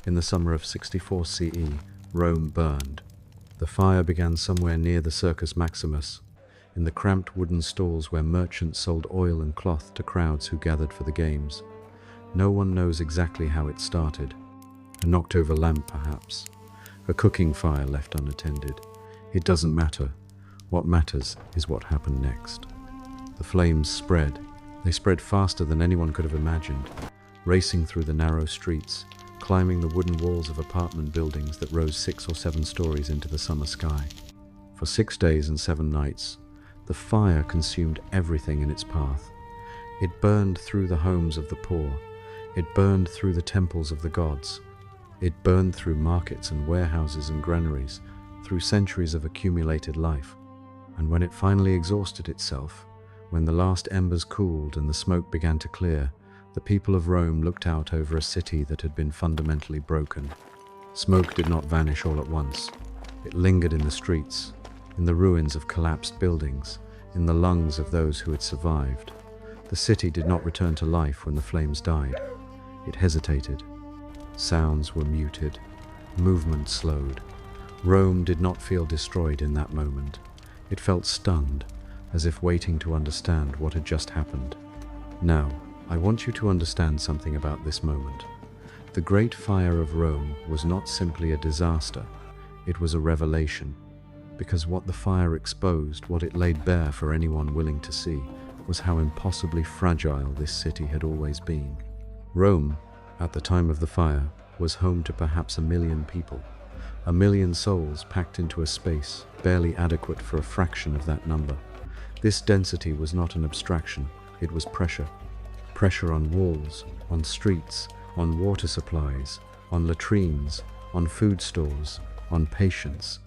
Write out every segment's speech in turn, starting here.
In the summer of 64 CE, Rome burned. The fire began somewhere near the Circus Maximus, in the cramped wooden stalls where merchants sold oil and cloth to crowds who gathered for the games. No one knows exactly how it started. A knocked-over lamp, perhaps. A cooking fire left unattended. It doesn't matter. What matters is what happened next. The flames spread. They spread faster than anyone could have imagined, racing through the narrow streets, climbing the wooden walls of apartment buildings that rose 6 or 7 stories into the summer sky. For 6 days and 7 nights, the fire consumed everything in its path. It burned through the homes of the poor. It burned through the temples of the gods. It burned through markets and warehouses and granaries, through centuries of accumulated life. And when it finally exhausted itself, when the last embers cooled and the smoke began to clear, the people of Rome looked out over a city that had been fundamentally broken. Smoke did not vanish all at once. It lingered in the streets, in the ruins of collapsed buildings, in the lungs of those who had survived. The city did not return to life when the flames died. It hesitated. Sounds were muted. Movement slowed. Rome did not feel destroyed in that moment. It felt stunned, as if waiting to understand what had just happened. Now, I want you to understand something about this moment. The Great Fire of Rome was not simply a disaster, it was a revelation. Because what the fire exposed, what it laid bare for anyone willing to see, was how impossibly fragile this city had always been. Rome, at the time of the fire, was home to perhaps 1 million people. 1 million souls packed into a space barely adequate for a fraction of that number. This density was not an abstraction, it was pressure. Pressure on walls, on streets, on water supplies, on latrines, on food stores, on patients.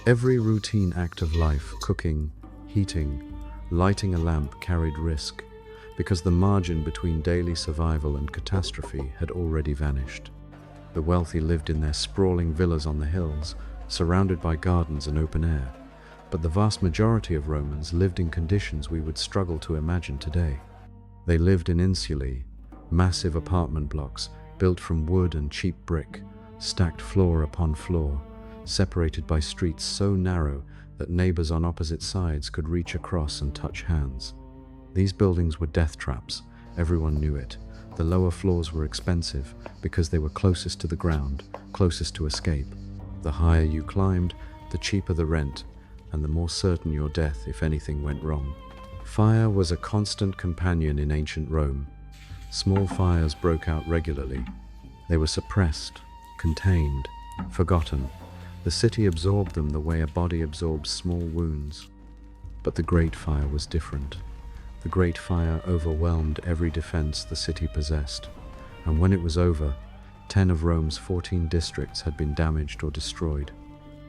Every routine act of life, cooking, heating, lighting a lamp, carried risk, because the margin between daily survival and catastrophe had already vanished. The wealthy lived in their sprawling villas on the hills, surrounded by gardens and open air, but the vast majority of Romans lived in conditions we would struggle to imagine today. They lived in insulae, massive apartment blocks built from wood and cheap brick, stacked floor upon floor, separated by streets so narrow that neighbors on opposite sides could reach across and touch hands. These buildings were death traps, everyone knew it. The lower floors were expensive because they were closest to the ground, closest to escape. The higher you climbed, the cheaper the rent, and the more certain your death if anything went wrong. Fire was a constant companion in ancient Rome. Small fires broke out regularly. They were suppressed, contained, forgotten. The city absorbed them the way a body absorbs small wounds. But the Great Fire was different. The Great Fire overwhelmed every defense the city possessed, and when it was over, 10 of Rome's 14 districts had been damaged or destroyed.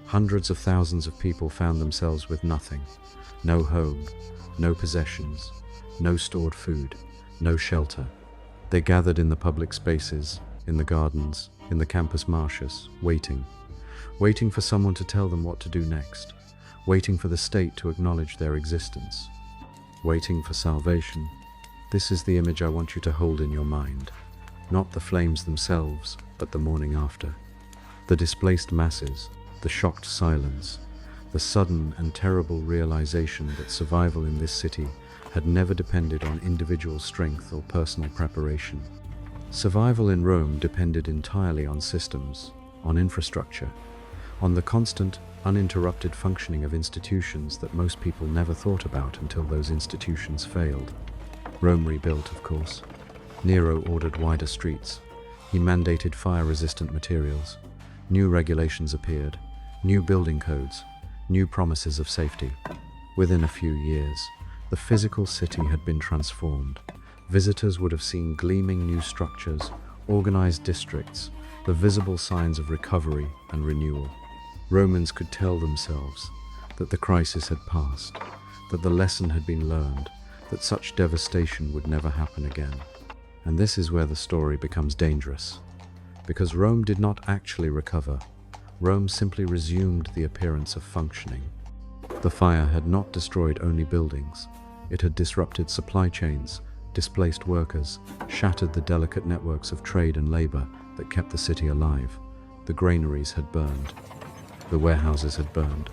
Hundreds of thousands of people found themselves with nothing. No home, no possessions, no stored food, no shelter. They gathered in the public spaces, in the gardens, in the campus martius, waiting for someone to tell them what to do next, waiting for the state to acknowledge their existence, waiting for salvation. This is the image I want you to hold in your mind, not the flames themselves, but the morning after. The displaced masses, the shocked silence, the sudden and terrible realization that survival in this city had never depended on individual strength or personal preparation. Survival in Rome depended entirely on systems, on infrastructure, on the constant, uninterrupted functioning of institutions that most people never thought about until those institutions failed. Rome rebuilt, of course. Nero ordered wider streets. He mandated fire-resistant materials. New regulations appeared, new building codes, new promises of safety. Within a few years, the physical city had been transformed. Visitors would have seen gleaming new structures, organized districts, the visible signs of recovery and renewal. Romans could tell themselves that the crisis had passed, that the lesson had been learned, that such devastation would never happen again. And this is where the story becomes dangerous. Because Rome did not actually recover. Rome simply resumed the appearance of functioning. The fire had not destroyed only buildings. It had disrupted supply chains, displaced workers, shattered the delicate networks of trade and labor that kept the city alive. The granaries had burned. The warehouses had burned.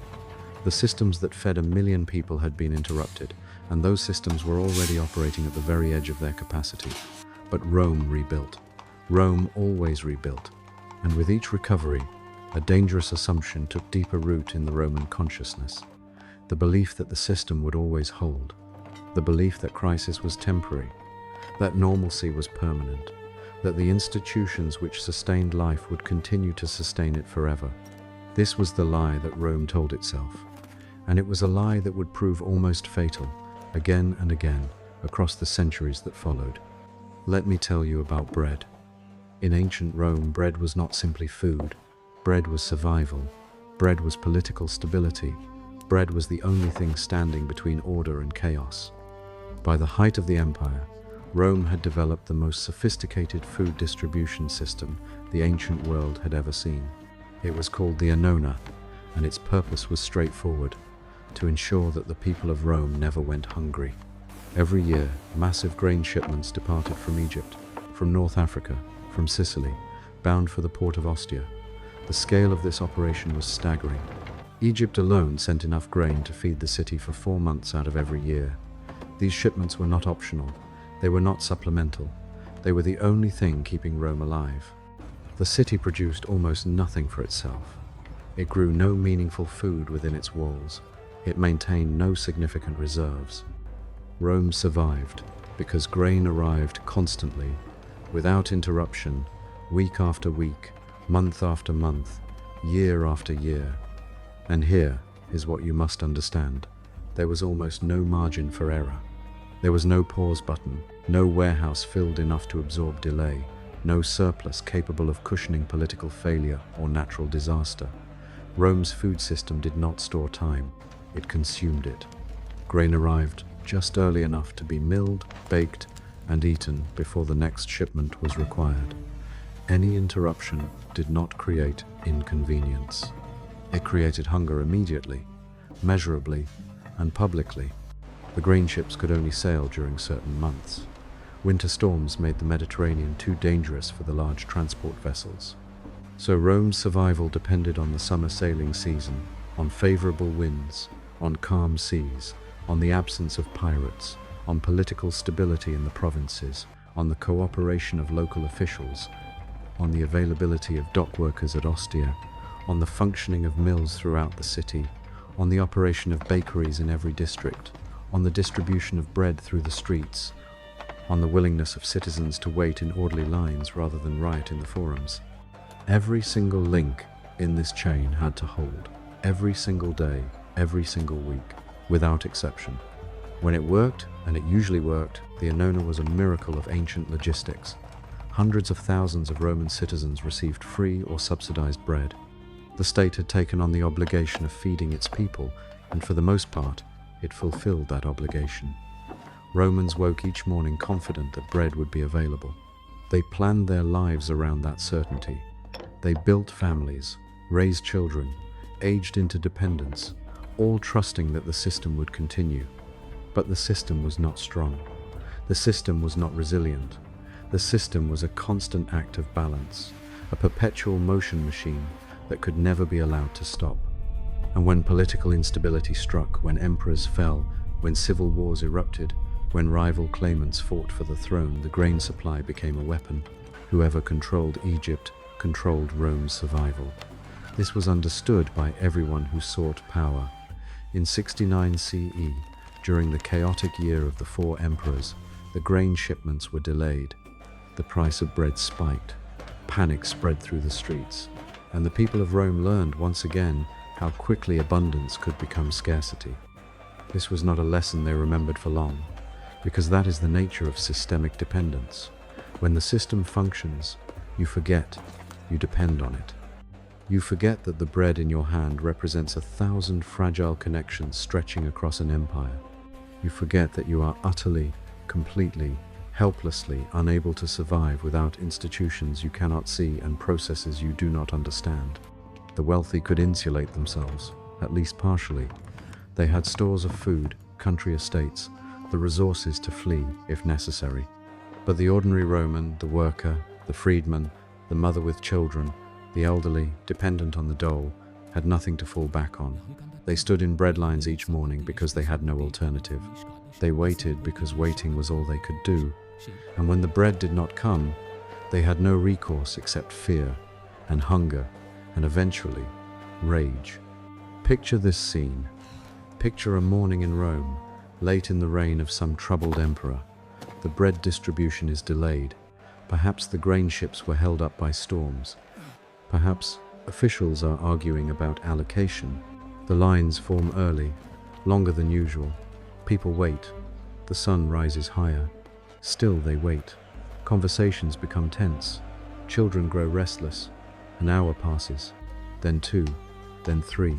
The systems that fed 1 million people had been interrupted, and those systems were already operating at the very edge of their capacity. But Rome rebuilt. Rome always rebuilt. And with each recovery, a dangerous assumption took deeper root in the Roman consciousness. The belief that the system would always hold. The belief that crisis was temporary, that normalcy was permanent, that the institutions which sustained life would continue to sustain it forever. This was the lie that Rome told itself, and it was a lie that would prove almost fatal, again and again, across the centuries that followed. Let me tell you about bread. In ancient Rome, bread was not simply food. Bread was survival. Bread was political stability. Bread was the only thing standing between order and chaos. By the height of the empire, Rome had developed the most sophisticated food distribution system the ancient world had ever seen. It was called the Annona, and its purpose was straightforward: to ensure that the people of Rome never went hungry. Every year, massive grain shipments departed from Egypt, from North Africa, from Sicily, bound for the port of Ostia. The scale of this operation was staggering. Egypt alone sent enough grain to feed the city for 4 months out of every year. These shipments were not optional. They were not supplemental. They were the only thing keeping Rome alive. The city produced almost nothing for itself. It grew no meaningful food within its walls. It maintained no significant reserves. Rome survived because grain arrived constantly, without interruption, week after week, month after month, year after year. And here is what you must understand. There was almost no margin for error. There was no pause button, no warehouse filled enough to absorb delay, no surplus capable of cushioning political failure or natural disaster. Rome's food system did not store time, it consumed it. Grain arrived just early enough to be milled, baked, and eaten before the next shipment was required. Any interruption did not create inconvenience. It created hunger immediately, measurably, and publicly. The grain ships could only sail during certain months. Winter storms made the Mediterranean too dangerous for the large transport vessels. So Rome's survival depended on the summer sailing season, on favorable winds, on calm seas, on the absence of pirates, on political stability in the provinces, on the cooperation of local officials, on the availability of dock workers at Ostia, on the functioning of mills throughout the city, on the operation of bakeries in every district, on the distribution of bread through the streets, on the willingness of citizens to wait in orderly lines rather than riot in the forums. Every single link in this chain had to hold, every single day, every single week, without exception. When it worked, and it usually worked, the Annona was a miracle of ancient logistics. Hundreds of thousands of Roman citizens received free or subsidized bread. The state had taken on the obligation of feeding its people, and for the most part, it fulfilled that obligation. Romans woke each morning confident that bread would be available. They planned their lives around that certainty. They built families, raised children, aged into dependence, all trusting that the system would continue. But the system was not strong. The system was not resilient. The system was a constant act of balance, a perpetual motion machine that could never be allowed to stop. And when political instability struck, when emperors fell, when civil wars erupted, when rival claimants fought for the throne, the grain supply became a weapon. Whoever controlled Egypt controlled Rome's survival. This was understood by everyone who sought power. In 69 CE, during the chaotic year of the 4 emperors, the grain shipments were delayed. The price of bread spiked. Panic spread through the streets, and the people of Rome learned once again how quickly abundance could become scarcity. This was not a lesson they remembered for long, because that is the nature of systemic dependence. When the system functions, you forget you depend on it. You forget that the bread in your hand represents 1,000 fragile connections stretching across an empire. You forget that you are utterly, completely, helplessly unable to survive without institutions you cannot see and processes you do not understand. The wealthy could insulate themselves, at least partially. They had stores of food, country estates, the resources to flee if necessary. But the ordinary Roman, the worker, the freedman, The mother with children, the elderly, dependent on the dole, had nothing to fall back on. They stood in bread lines each morning because they had no alternative. They waited because waiting was all they could do. And when the bread did not come, they had no recourse except fear and hunger and eventually rage. Picture this scene. Picture a morning in Rome, late in the reign of some troubled emperor. The bread distribution is delayed. Perhaps the grain ships were held up by storms. Perhaps officials are arguing about allocation. The lines form early, longer than usual. People wait. The sun rises higher. Still they wait. Conversations become tense. Children grow restless. An hour passes, then 2, then 3.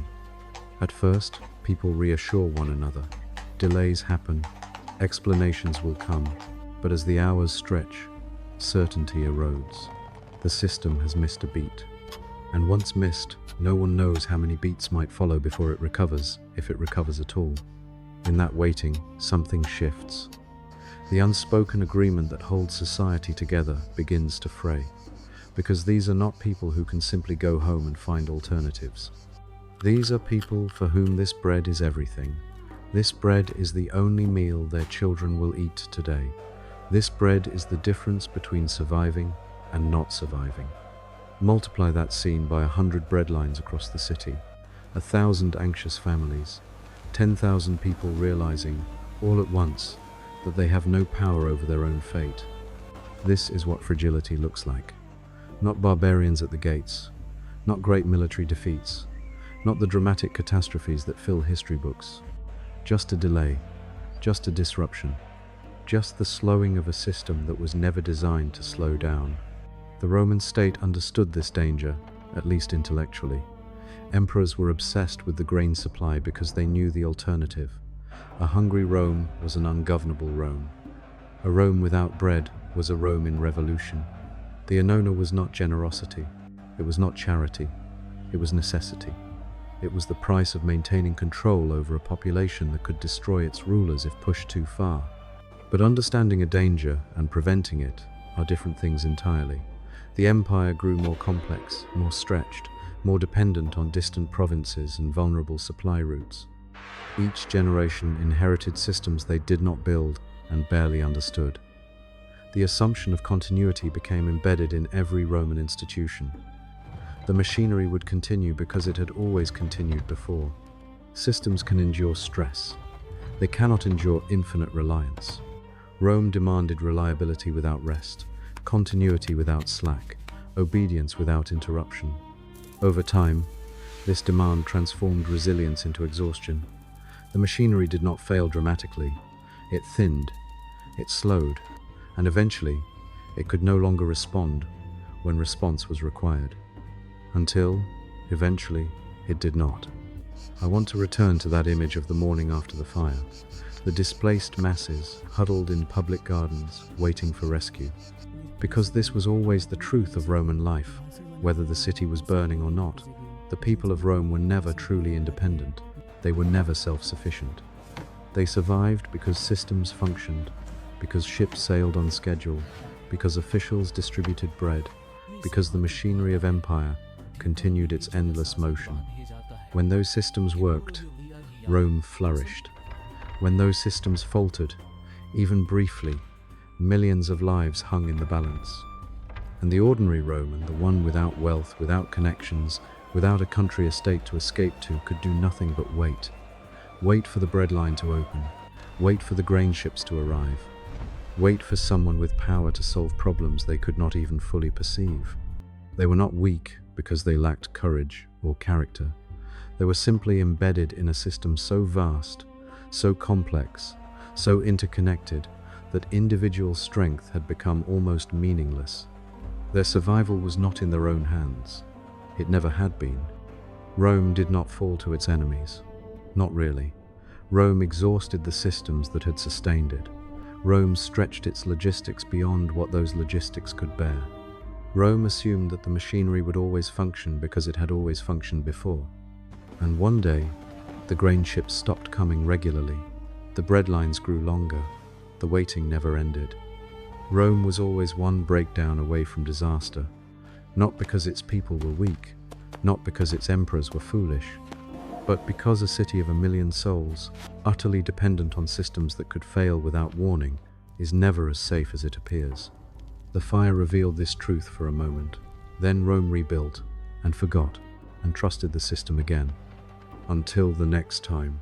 At first, people reassure one another. Delays happen. Explanations will come. But as the hours stretch, certainty erodes. The system has missed a beat. And once missed, no one knows how many beats might follow before it recovers, if it recovers at all. In that waiting, something shifts. The unspoken agreement that holds society together begins to fray, because these are not people who can simply go home and find alternatives. These are people for whom this bread is everything. This bread is the only meal their children will eat today. This bread is the difference between surviving and not surviving. Multiply that scene by 100 bread lines across the city, 1,000 anxious families, 10,000 people realizing, all at once, that they have no power over their own fate. This is what fragility looks like. Not barbarians at the gates, not great military defeats, not the dramatic catastrophes that fill history books. Just a delay, just a disruption, just the slowing of a system that was never designed to slow down. The Roman state understood this danger, at least intellectually. Emperors were obsessed with the grain supply because they knew the alternative. A hungry Rome was an ungovernable Rome. A Rome without bread was a Rome in revolution. The annona was not generosity. It was not charity. It was necessity. It was the price of maintaining control over a population that could destroy its rulers if pushed too far. But understanding a danger and preventing it are different things entirely. The empire grew more complex, more stretched, more dependent on distant provinces and vulnerable supply routes. Each generation inherited systems they did not build and barely understood. The assumption of continuity became embedded in every Roman institution. The machinery would continue because it had always continued before. Systems can endure stress. They cannot endure infinite reliance. Rome demanded reliability without rest, continuity without slack, obedience without interruption. Over time, this demand transformed resilience into exhaustion. The machinery did not fail dramatically. It thinned, it slowed, and eventually, it could no longer respond when response was required. Until, eventually, it did not. I want to return to that image of the morning after the fire. The displaced masses huddled in public gardens, waiting for rescue. Because this was always the truth of Roman life, whether the city was burning or not. The people of Rome were never truly independent. They were never self-sufficient. They survived because systems functioned, because ships sailed on schedule, because officials distributed bread, because the machinery of empire continued its endless motion. When those systems worked, Rome flourished. When those systems faltered, even briefly, millions of lives hung in the balance. And the ordinary Roman, the one without wealth, without connections, without a country estate to escape to, could do nothing but wait. Wait for the bread line to open. Wait for the grain ships to arrive. Wait for someone with power to solve problems they could not even fully perceive. They were not weak because they lacked courage or character. They were simply embedded in a system so vast, so complex, so interconnected, that individual strength had become almost meaningless. Their survival was not in their own hands. It never had been. Rome did not fall to its enemies. Not really. Rome exhausted the systems that had sustained it. Rome stretched its logistics beyond what those logistics could bear. Rome assumed that the machinery would always function because it had always functioned before. And one day, the grain ships stopped coming regularly. The bread lines grew longer. The waiting never ended. Rome was always one breakdown away from disaster, not because its people were weak, not because its emperors were foolish, but because a city of 1 million souls, utterly dependent on systems that could fail without warning, is never as safe as it appears. The fire revealed this truth for a moment. Then Rome rebuilt, and forgot, and trusted the system again. Until the next time.